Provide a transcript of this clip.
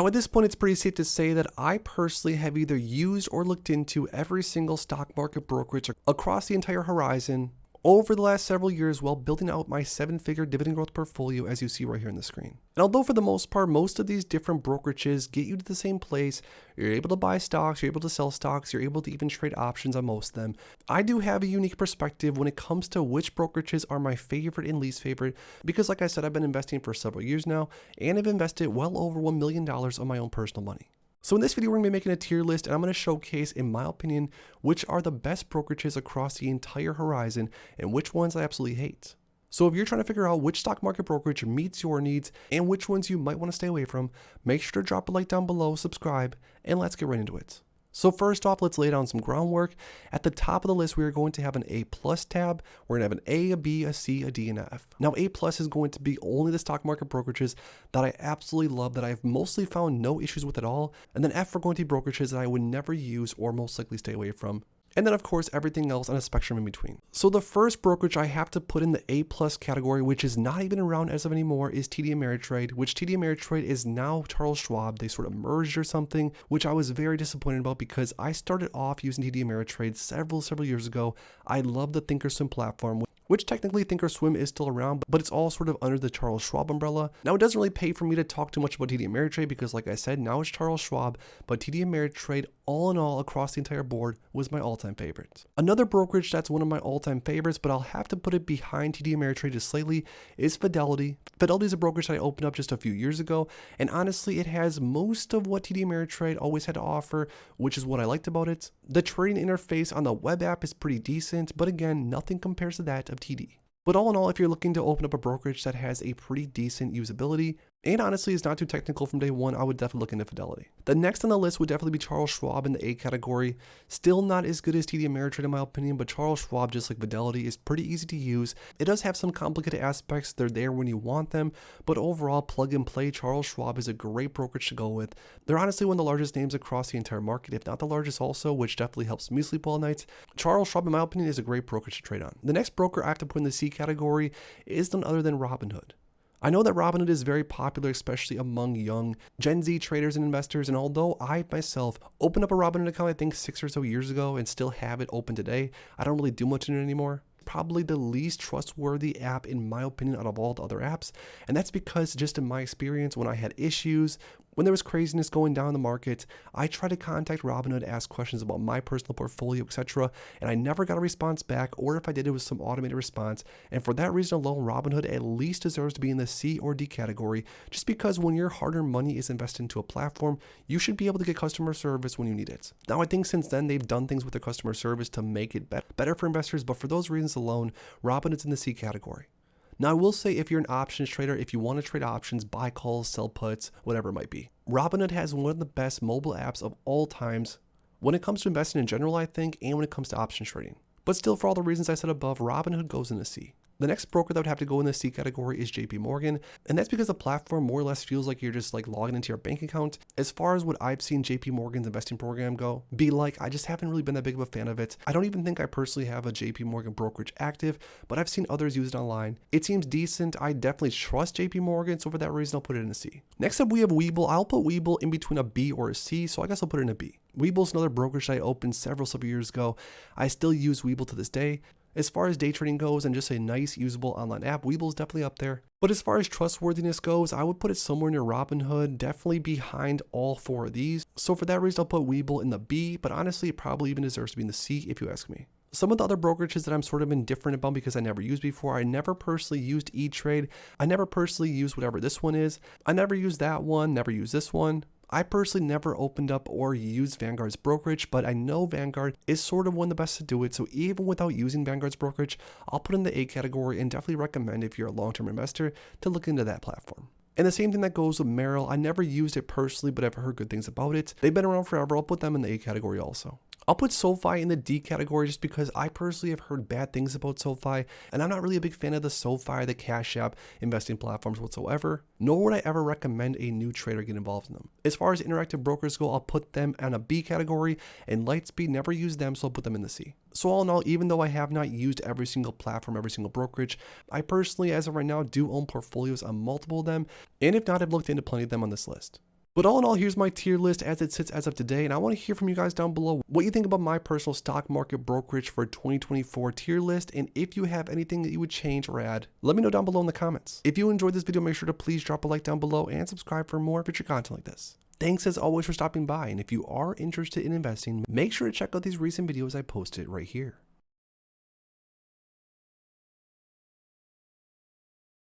Now at this point, it's pretty safe to say that I personally have either used or looked into every single stock market brokerage across the entire horizon over the last several years while building out my 7-figure dividend growth portfolio, as you see right here on the screen. And although for the most part, most of these different brokerages get you to the same place, you're able to buy stocks, you're able to sell stocks, you're able to even trade options on most of them, I do have a unique perspective when it comes to which brokerages are my favorite and least favorite, because like I said, I've been investing for several years now, and I've invested well over $1 million of my own personal money. So in this video, we're going to be making a tier list, and I'm going to showcase, in my opinion, which are the best brokerages across the entire horizon and which ones I absolutely hate. So if you're trying to figure out which stock market brokerage meets your needs and which ones you might want to stay away from, make sure to drop a like down below, subscribe, and let's get right into it. So first off, let's lay down some groundwork. At the top of the list, we are going to have an A+ tab. We're going to have an A, a B, a C, a D, and an F. Now, A+ is going to be only the stock market brokerages that I absolutely love, that I've mostly found no issues with at all. And then F are going to be brokerages that I would never use or most likely stay away from. And then of course, everything else on a spectrum in between. So the first brokerage I have to put in the A+ category, which is not even around as of anymore, is TD Ameritrade, which TD Ameritrade is now Charles Schwab. They sort of merged or something, which I was very disappointed about because I started off using TD Ameritrade several years ago. I love the Thinkorswim platform, which technically Thinkorswim is still around, but it's all sort of under the Charles Schwab umbrella. Now, it doesn't really pay for me to talk too much about TD Ameritrade because, like I said, now it's Charles Schwab, but TD Ameritrade, all in all, across the entire board, was my all-time favorite. Another brokerage that's one of my all-time favorites, but I'll have to put it behind TD Ameritrade just slightly, is Fidelity. Fidelity is a brokerage that I opened up just a few years ago, and honestly, it has most of what TD Ameritrade always had to offer, which is what I liked about it. The trading interface on the web app is pretty decent, but again, nothing compares to that of TD. But all in all, if you're looking to open up a brokerage that has a pretty decent usability, and honestly is not too technical from day one, I would definitely look into Fidelity. The next on the list would definitely be Charles Schwab in the A category. Still not as good as TD Ameritrade in my opinion, but Charles Schwab, just like Fidelity, is pretty easy to use. It does have some complicated aspects. They're there when you want them, but overall, plug and play, Charles Schwab is a great brokerage to go with. They're honestly one of the largest names across the entire market, if not the largest also, which definitely helps me sleep well nights. Charles Schwab, in my opinion, is a great brokerage to trade on. The next broker I have to put in the C category is none other than Robinhood. I know that Robinhood is very popular, especially among young Gen Z traders and investors, and although I myself opened up a Robinhood account I think 6 or so years ago and still have it open today, I don't really do much in it anymore. Probably the least trustworthy app in my opinion out of all the other apps, and that's because just in my experience, when I had issues, when there was craziness going down in the market, I tried to contact Robinhood, ask questions about my personal portfolio, etc., and I never got a response back, or if I did, it was some automated response. And for that reason alone, Robinhood at least deserves to be in the C or D category, just because when your hard-earned money is invested into a platform, you should be able to get customer service when you need it. Now, I think since then, they've done things with their customer service to make it better for investors, but for those reasons alone, Robinhood's in the C category. Now, I will say if you're an options trader, if you want to trade options, buy calls, sell puts, whatever it might be, Robinhood has one of the best mobile apps of all times when it comes to investing in general, I think, and when it comes to options trading. But still, for all the reasons I said above, Robinhood goes in the C. The next broker that would have to go in the C category is JP Morgan, and that's because the platform more or less feels like you're just like logging into your bank account. As far as what I've seen JP Morgan's investing program go, I just haven't really been that big of a fan of it. I don't even think I personally have a JP Morgan brokerage active, but I've seen others use it online. It seems decent. I definitely trust JP Morgan, so for that reason, I'll put it in a C. Next up, we have Webull. I'll put Webull in between a B or a C, so I guess I'll put it in a B. Webull's another brokerage that I opened several years ago. I still use Webull to this day. As far as day trading goes and just a nice usable online app, Webull's definitely up there. But as far as trustworthiness goes, I would put it somewhere near Robinhood, definitely behind all 4 of these. So for that reason, I'll put Webull in the B, but honestly, it probably even deserves to be in the C if you ask me. Some of the other brokerages that I'm sort of indifferent about because I never used before, I never personally used E-Trade. I never personally used whatever this one is. I never used that one, never used this one. I personally never opened up or used Vanguard's brokerage, but I know Vanguard is sort of one of the best to do it. So even without using Vanguard's brokerage, I'll put in the A category and definitely recommend if you're a long-term investor to look into that platform. And the same thing that goes with Merrill. I never used it personally, but I've heard good things about it. They've been around forever. I'll put them in the A category also. I'll put SoFi in the D category just because I personally have heard bad things about SoFi, and I'm not really a big fan of the SoFi, the Cash App investing platforms whatsoever, nor would I ever recommend a new trader get involved in them. As far as interactive brokers go, I'll put them on a B category, and Lightspeed, never used them, so I'll put them in the C. So all in all, even though I have not used every single platform, every single brokerage, I personally, as of right now, do own portfolios on multiple of them, and if not, I've looked into plenty of them on this list. But all in all, here's my tier list as it sits as of today, and I want to hear from you guys down below what you think about my personal stock market brokerage for 2024 tier list, and if you have anything that you would change or add, let me know down below in the comments. If you enjoyed this video, make sure to please drop a like down below and subscribe for more future content like this. Thanks as always for stopping by, and if you are interested in investing, make sure to check out these recent videos I posted right here.